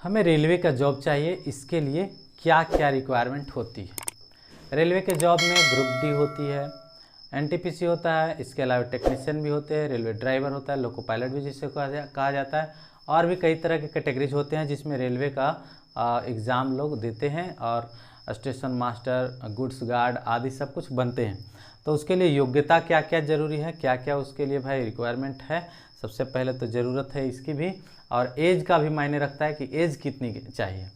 हमें रेलवे का जॉब चाहिए, इसके लिए क्या क्या रिक्वायरमेंट होती है। रेलवे के जॉब में ग्रुप डी होती है, एनटीपीसी होता है, इसके अलावा टेक्नीशियन भी होते हैं, रेलवे ड्राइवर होता है, लोको पायलट भी जिसे कहा जाता है, और भी कई तरह के कैटेगरीज होते हैं जिसमें रेलवे का एग्ज़ाम लोग देते हैं और स्टेशन मास्टर, गुड्स गार्ड आदि सब कुछ बनते हैं। तो उसके लिए योग्यता क्या क्या ज़रूरी है, क्या क्या उसके लिए भाई रिक्वायरमेंट है। सबसे पहले तो ज़रूरत है इसकी भी, और एज का भी मायने रखता है कि एज कितनी चाहिए।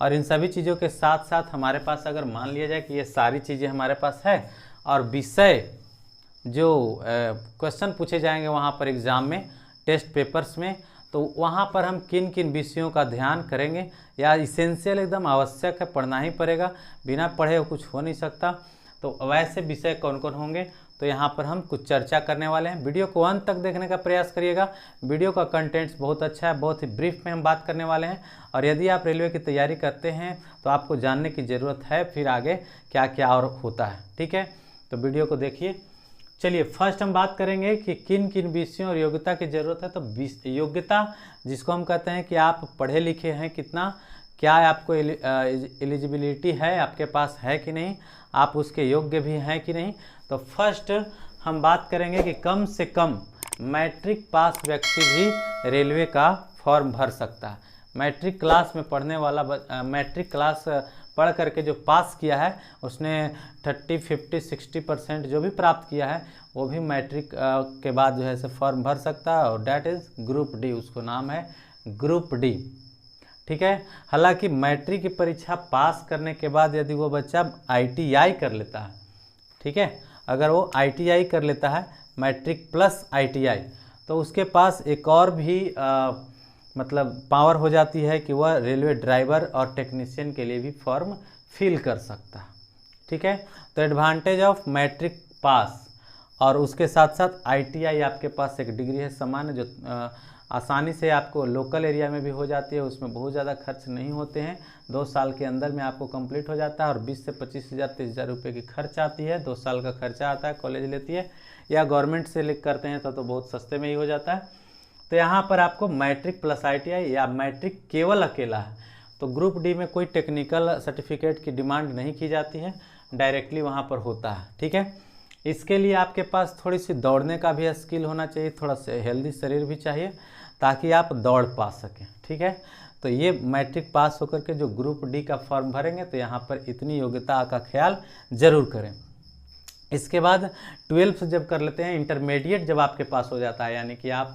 और इन सभी चीज़ों के साथ साथ हमारे पास अगर मान लिया जाए कि ये सारी चीज़ें हमारे पास है और विषय जो क्वेश्चन पूछे जाएंगे वहाँ पर एग्ज़ाम में, टेस्ट पेपर्स में, तो वहाँ पर हम किन किन विषयों का ध्यान करेंगे या इसेंशियल एकदम आवश्यक है, पढ़ना ही पड़ेगा, बिना पढ़े कुछ हो नहीं सकता। तो वैसे विषय कौन कौन होंगे, तो यहाँ पर हम कुछ चर्चा करने वाले हैं। वीडियो को अंत तक देखने का प्रयास करिएगा। वीडियो का कंटेंट्स बहुत अच्छा है, बहुत ही ब्रीफ में हम बात करने वाले हैं। और यदि आप रेलवे की तैयारी करते हैं तो आपको जानने की ज़रूरत है फिर आगे क्या क्या और होता है, ठीक है। तो वीडियो को देखिए। चलिए फर्स्ट हम बात करेंगे कि किन किन विषयों और योग्यता की ज़रूरत है। तो योग्यता जिसको हम कहते हैं कि आप पढ़े लिखे हैं कितना, क्या आपको एलिजिबिलिटी है, आपके पास है कि नहीं, आप उसके योग्य भी हैं कि नहीं। तो फर्स्ट हम बात करेंगे कि कम से कम मैट्रिक पास व्यक्ति भी रेलवे का फॉर्म भर सकता है। मैट्रिक क्लास में पढ़ने वाला मैट्रिक क्लास पढ़ करके जो पास किया है उसने 30, 50, 60% जो भी प्राप्त किया है वो भी मैट्रिक के बाद जो है से फॉर्म भर सकता है, और डैट इज़ ग्रुप डी, उसको नाम है ग्रुप डी, ठीक है। हालांकि मैट्रिक की परीक्षा पास करने के बाद यदि वो बच्चा ITI कर लेता है, ठीक है, अगर वो ITI कर लेता है मैट्रिक प्लस ITI, तो उसके पास एक और भी मतलब पावर हो जाती है कि वह रेलवे ड्राइवर और टेक्नीशियन के लिए भी फॉर्म फिल कर सकता है, ठीक है। तो एडवांटेज ऑफ मैट्रिक पास और उसके साथ साथ ITI आपके पास एक डिग्री है सामान्य, जो आसानी से आपको लोकल एरिया में भी हो जाती है, उसमें बहुत ज़्यादा खर्च नहीं होते हैं, 2 साल के अंदर में आपको कंप्लीट हो जाता है, और 20 से 25,000 30,000 रुपये की खर्च आती है, 2 साल का खर्चा आता है, कॉलेज लेती है, या गवर्नमेंट से लिख करते हैं तो बहुत सस्ते में ही हो जाता है। तो यहाँ पर आपको मैट्रिक प्लस ITI या मैट्रिक केवल अकेला है। तो ग्रुप डी में कोई टेक्निकल सर्टिफिकेट की डिमांड नहीं की जाती है, डायरेक्टली वहाँ पर होता है, ठीक है। इसके लिए आपके पास थोड़ी सी दौड़ने का भी स्किल होना चाहिए, थोड़ा सा हेल्दी शरीर भी चाहिए ताकि आप दौड़ पा सकें, ठीक है। तो ये मैट्रिक पास होकर के जो ग्रुप डी का फॉर्म भरेंगे तो यहाँ पर इतनी योग्यता का ख्याल जरूर करें। इसके बाद 12th जब कर लेते हैं, इंटरमीडिएट जब आपके पास हो जाता है, यानी कि आप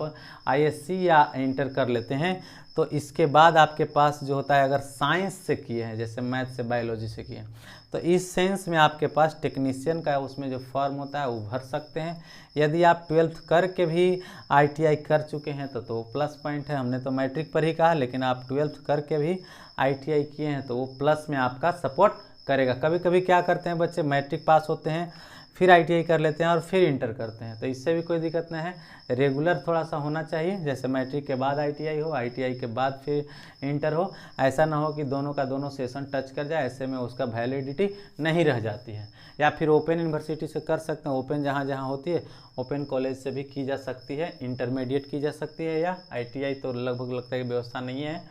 ISC या इंटर कर लेते हैं, तो इसके बाद आपके पास जो होता है, अगर साइंस से किए हैं, जैसे मैथ से बायोलॉजी से किए हैं, तो इस सेंस में आपके पास टेक्नीशियन का उसमें जो फॉर्म होता है वो भर सकते हैं। यदि आप 12th करके भी ITI कर चुके हैं तो प्लस पॉइंट है, हमने तो मैट्रिक पर ही कहा, लेकिन आप 12th करके भी ITI किए हैं तो वो प्लस में आपका सपोर्ट करेगा। कभी कभी क्या करते हैं बच्चे, मैट्रिक पास होते हैं फिर ITI कर लेते हैं और फिर इंटर करते हैं, तो इससे भी कोई दिक्कत नहीं है, रेगुलर थोड़ा सा होना चाहिए, जैसे मैट्रिक के बाद ITI हो, ITI के बाद फिर इंटर हो, ऐसा ना हो कि दोनों का दोनों सेशन टच कर जाए, ऐसे में उसका वैलिडिटी नहीं रह जाती है। या फिर ओपन यूनिवर्सिटी से कर सकते हैं, ओपन जहाँ जहाँ होती है, ओपन कॉलेज से भी की जा सकती है, इंटरमीडिएट की जा सकती है, या ITI तो लगभग लगता है कि व्यवस्था नहीं है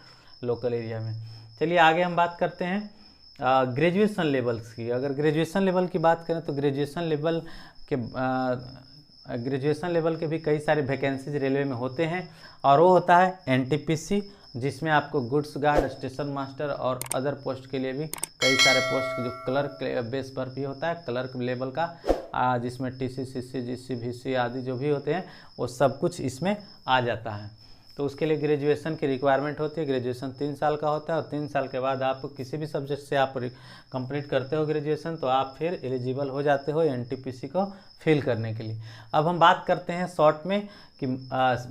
लोकल एरिया में। चलिए आगे हम बात करते हैं ग्रेजुएशन लेवल्स की। अगर ग्रेजुएशन लेवल की बात करें तो ग्रेजुएशन लेवल के भी कई सारे वैकेंसीज रेलवे में होते हैं, और वो होता है NTPC, जिसमें आपको गुड्स गार्ड, स्टेशन मास्टर और अदर पोस्ट के लिए भी कई सारे पोस्ट जो क्लर्क बेस पर भी होता है, क्लर्क लेवल का, जिसमें TC, CC, GC, VC आदि जो भी होते हैं वो सब कुछ इसमें आ जाता है। तो उसके लिए ग्रेजुएशन की रिक्वायरमेंट होती है। ग्रेजुएशन 3 साल का होता है, और 3 साल के बाद आप किसी भी सब्जेक्ट से आप कंप्लीट करते हो ग्रेजुएशन, तो आप फिर एलिजिबल हो जाते हो NTPC को फिल करने के लिए। अब हम बात करते हैं शॉर्ट में कि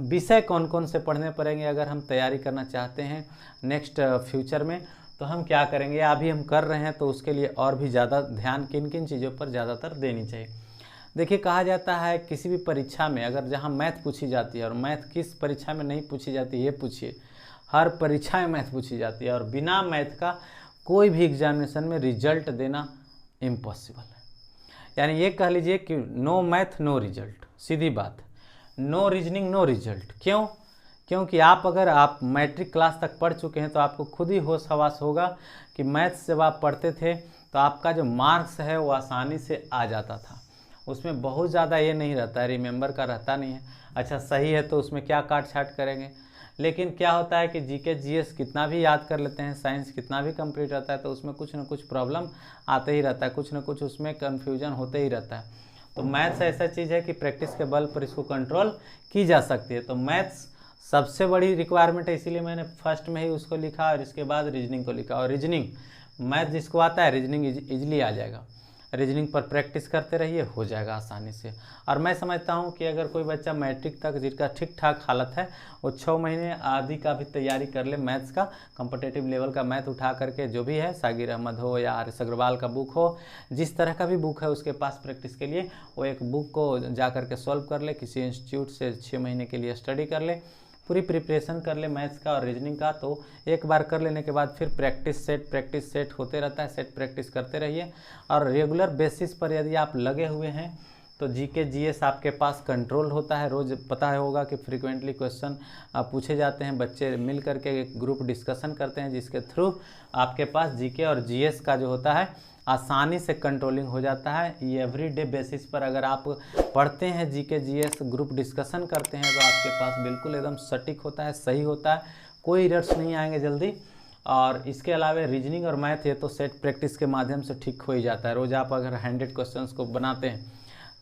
विषय कौन कौन से पढ़ने पड़ेंगे अगर हम तैयारी करना चाहते हैं नेक्स्ट फ्यूचर में, तो हम क्या करेंगे, अभी हम कर रहे हैं, तो उसके लिए और भी ज़्यादा ध्यान किन किन चीज़ों पर ज़्यादातर देनी चाहिए। देखिए कहा जाता है किसी भी परीक्षा में अगर जहाँ मैथ पूछी जाती है, और मैथ किस परीक्षा में नहीं पूछी जाती ये पूछिए, हर परीक्षा में मैथ पूछी जाती है, और बिना मैथ का कोई भी एग्जामिनेशन में रिजल्ट देना इम्पॉसिबल है। यानी ये कह लीजिए कि नो मैथ नो रिजल्ट, सीधी बात, नो रीजनिंग नो रिजल्ट। क्यों? क्योंकि अगर आप मैट्रिक क्लास तक पढ़ चुके हैं तो आपको खुद ही होश हवास होगा कि मैथ्स जब आप पढ़ते थे तो आपका जो मार्क्स है वो आसानी से आ जाता था, उसमें बहुत ज़्यादा ये नहीं रहता है, रिमेंबर का रहता नहीं है। अच्छा सही है तो उसमें क्या काट छाट करेंगे, लेकिन क्या होता है कि जीके जीएस कितना भी याद कर लेते हैं, साइंस कितना भी कंप्लीट रहता है, तो उसमें कुछ ना कुछ प्रॉब्लम आते ही रहता है, कुछ ना कुछ उसमें कन्फ्यूजन होते ही रहता है। तो मैथ्स ऐसा चीज़ है कि प्रैक्टिस के बल पर इसको कंट्रोल की जा सकती है। तो मैथ्स सबसे बड़ी रिक्वायरमेंट है, इसीलिए मैंने फर्स्ट में ही उसको लिखा और इसके बाद रीजनिंग को लिखा। और रीजनिंग मैथ जिसको आता है रीजनिंग इजीली आ जाएगा, रीजनिंग पर प्रैक्टिस करते रहिए, हो जाएगा आसानी से। और मैं समझता हूँ कि अगर कोई बच्चा मैट्रिक तक जिसका ठीक ठाक हालत है वो 6 महीने आदि का भी तैयारी कर ले, मैथ्स का कॉम्पिटिटिव लेवल का मैथ उठा करके, जो भी है सागिर अहमद हो या आर एस अग्रवाल का बुक हो, जिस तरह का भी बुक है उसके पास प्रैक्टिस के लिए, वो एक बुक को जा करके सॉल्व कर ले, किसी इंस्टीट्यूट से 6 महीने के लिए स्टडी कर ले, पूरी प्रिपरेशन कर ले मैथ्स का और रीजनिंग का। तो एक बार कर लेने के बाद फिर प्रैक्टिस सेट होते रहता है, सेट प्रैक्टिस करते रहिए। और रेगुलर बेसिस पर यदि आप लगे हुए हैं तो जीके जीएस आपके पास कंट्रोल होता है। रोज़ पता होगा कि फ्रीक्वेंटली क्वेश्चन पूछे जाते हैं, बच्चे मिल करके एक ग्रुप डिस्कशन करते हैं, जिसके थ्रू आपके पास जीके और जीएस का जो होता है आसानी से कंट्रोलिंग हो जाता है। ये एवरीडे बेसिस पर अगर आप पढ़ते हैं, जीके जीएस ग्रुप डिस्कशन करते हैं, तो आपके पास बिल्कुल एकदम सटीक होता है, सही होता है, कोई एरर्स नहीं आएंगे जल्दी। और इसके अलावा रीजनिंग और मैथ ये तो सेट प्रैक्टिस के माध्यम से ठीक हो ही जाता है। रोज़ आप अगर 100 क्वेश्चंस को बनाते हैं,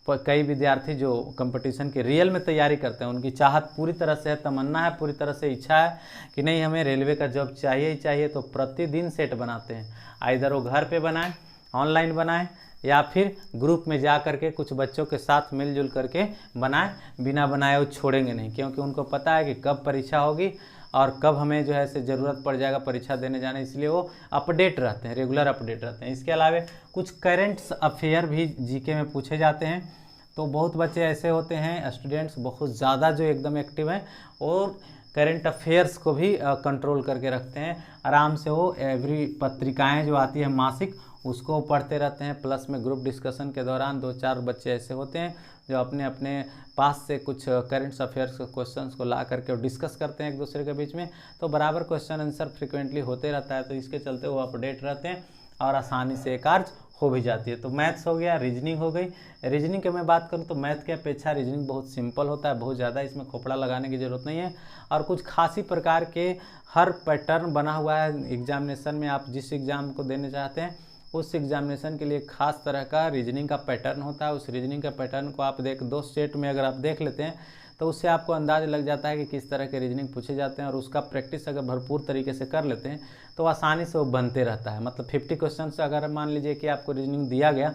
पर कई विद्यार्थी जो कंपटीशन की रियल में तैयारी करते हैं, उनकी चाहत पूरी तरह से है, तमन्ना है, पूरी तरह से इच्छा है कि नहीं हमें रेलवे का जॉब चाहिए ही चाहिए, तो प्रतिदिन सेट बनाते हैं। आइदर वो घर पे बनाएं, ऑनलाइन बनाएं, या फिर ग्रुप में जा करके कुछ बच्चों के साथ मिलजुल करके बनाएं। बिना बनाए वो छोड़ेंगे नहीं, क्योंकि उनको पता है कि कब परीक्षा होगी और कब हमें जो है से ज़रूरत पड़ जाएगा परीक्षा देने जाने, इसलिए वो अपडेट रहते हैं, रेगुलर अपडेट रहते हैं। इसके अलावा कुछ करेंट्स अफेयर भी जीके में पूछे जाते हैं। तो बहुत बच्चे ऐसे होते हैं, स्टूडेंट्स बहुत ज़्यादा जो एकदम एक्टिव हैं और करेंट अफेयर्स को भी कंट्रोल करके रखते हैं। आराम से वो एवरी पत्रिकाएं जो आती है मासिक, उसको पढ़ते रहते हैं। प्लस में ग्रुप डिस्कशन के दौरान 2-4 बच्चे ऐसे होते हैं जो अपने अपने पास से कुछ करेंट अफेयर्स के क्वेश्चंस को ला करके डिस्कस करते हैं एक दूसरे के बीच में। तो बराबर क्वेश्चन आंसर फ्रिक्वेंटली होते रहता है, तो इसके चलते वो अपडेट रहते हैं और आसानी से कार्य हो भी जाती है। तो मैथ्स हो गया, रीजनिंग हो गई। रीजनिंग की मैं बात करूं तो मैथ के अपेक्षा रीजनिंग बहुत सिंपल होता है, बहुत ज़्यादा इसमें खोपड़ा लगाने की ज़रूरत नहीं है। और कुछ खासी प्रकार के हर पैटर्न बना हुआ है एग्जामिनेशन में, आप जिस एग्ज़ाम को देने चाहते हैं उस एग्जामिनेशन के लिए खास तरह का रीजनिंग का पैटर्न होता है। उस रीजनिंग का पैटर्न को आप 2 स्टेट में अगर आप देख लेते हैं तो उससे आपको अंदाज़ लग जाता है कि किस तरह के रीजनिंग पूछे जाते हैं, और उसका प्रैक्टिस अगर भरपूर तरीके से कर लेते हैं तो आसानी से वो बनते रहता है। मतलब 50 क्वेश्चन से अगर मान लीजिए कि आपको रीजनिंग दिया गया,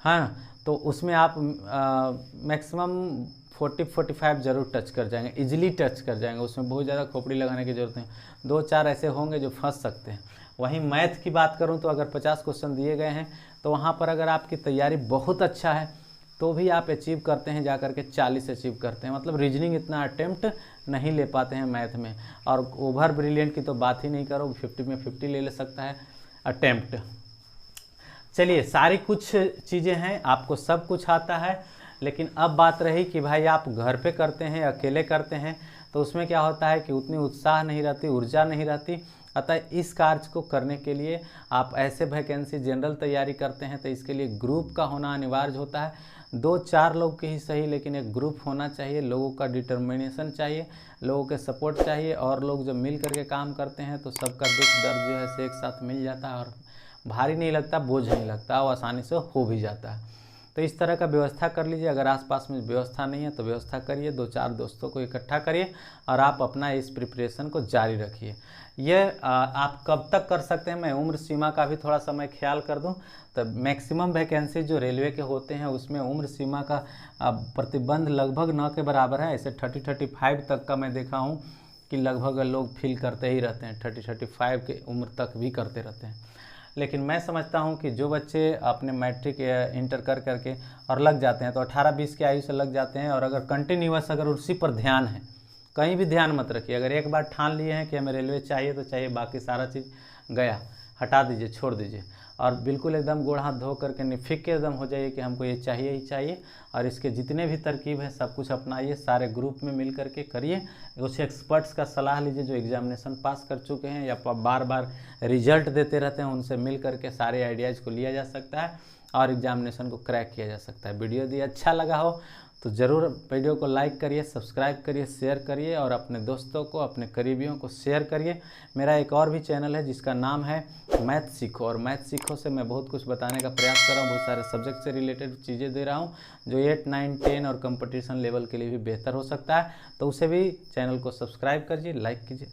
हाँ, तो उसमें आप मैक्सिमम 40-45 जरूर टच कर जाएंगे, इजीली टच कर जाएंगे। उसमें बहुत ज़्यादा खोपड़ी लगाने की जरूरत नहीं, 2-4 ऐसे होंगे जो फंस सकते हैं। वहीं मैथ की बात करूं तो अगर 50 क्वेश्चन दिए गए हैं तो वहां पर अगर आपकी तैयारी बहुत अच्छा है तो भी आप अचीव करते हैं, जा करके 40 अचीव करते हैं। मतलब रीजनिंग इतना अटेम्प्ट नहीं ले पाते हैं मैथ में। और ओवर ब्रिलियंट की तो बात ही नहीं करो, 50 में 50 ले सकता है अटेम्प्ट। चलिए, सारी कुछ चीज़ें हैं, आपको सब कुछ आता है। लेकिन अब बात रही कि भाई आप घर पे करते हैं, अकेले करते हैं, तो उसमें क्या होता है कि उतनी उत्साह नहीं रहती, ऊर्जा नहीं रहती। अतः इस कार्य को करने के लिए आप ऐसे वैकेंसी जनरल तैयारी करते हैं तो इसके लिए ग्रुप का होना अनिवार्य होता है। 2-4 लोग के ही सही, लेकिन एक ग्रुप होना चाहिए। लोगों का डिटर्मिनेशन चाहिए, लोगों के सपोर्ट चाहिए, और लोग जब मिल करके काम करते हैं तो सबका दुख दर्द जो है से एक साथ मिल जाता है और भारी नहीं लगता, बोझ नहीं लगता, और आसानी से हो भी जाता है। तो इस तरह का व्यवस्था कर लीजिए। अगर आसपास में व्यवस्था नहीं है तो व्यवस्था करिए, 2-4 दोस्तों को इकट्ठा करिए और आप अपना इस प्रिपरेशन को जारी रखिए। यह आप कब तक कर सकते हैं, मैं उम्र सीमा का भी थोड़ा सा मैं ख्याल कर दूं। तो मैक्सिमम वैकेंसी जो रेलवे के होते हैं उसमें उम्र सीमा का प्रतिबंध लगभग 9 के बराबर है। ऐसे 30-35 तक का मैं देखा हूँ कि लगभग लोग फील करते ही रहते हैं, 30-35 के उम्र तक भी करते रहते हैं। लेकिन मैं समझता हूं कि जो बच्चे अपने मैट्रिक या इंटर कर करके और लग जाते हैं तो 18-20 की आयु से लग जाते हैं, और अगर कंटिन्यूअस अगर उसी पर ध्यान है, कहीं भी ध्यान मत रखिए। अगर एक बार ठान लिए हैं कि हमें रेलवे चाहिए तो चाहिए, बाकी सारा चीज़ गया। हटा दीजिए, छोड़ दीजिए और बिल्कुल एकदम गोड़ हाथ धो करके निफिक के एकदम हो जाइए कि हमको ये चाहिए ही चाहिए। और इसके जितने भी तरकीब है सब कुछ अपनाइए, सारे ग्रुप में मिल करके करिए। कुछ एक्सपर्ट्स का सलाह लीजिए जो एग्जामिनेशन पास कर चुके हैं या बार बार रिजल्ट देते रहते हैं, उनसे मिल करके सारे आइडियाज़ को लिया जा सकता है और एग्जामिनेशन को क्रैक किया जा सकता है। वीडियो यदि अच्छा लगा हो तो ज़रूर वीडियो को लाइक करिए, सब्सक्राइब करिए, शेयर करिए और अपने दोस्तों को, अपने करीबियों को शेयर करिए। मेरा एक और भी चैनल है जिसका नाम है मैथ सीखो, और मैथ सीखो से मैं बहुत कुछ बताने का प्रयास कर रहा हूँ, बहुत सारे सब्जेक्ट से रिलेटेड चीज़ें दे रहा हूँ जो 8, 9, 10 और कंपटीशन लेवल के लिए भी बेहतर हो सकता है। तो उसे भी चैनल को सब्सक्राइब करिए, लाइक कीजिए।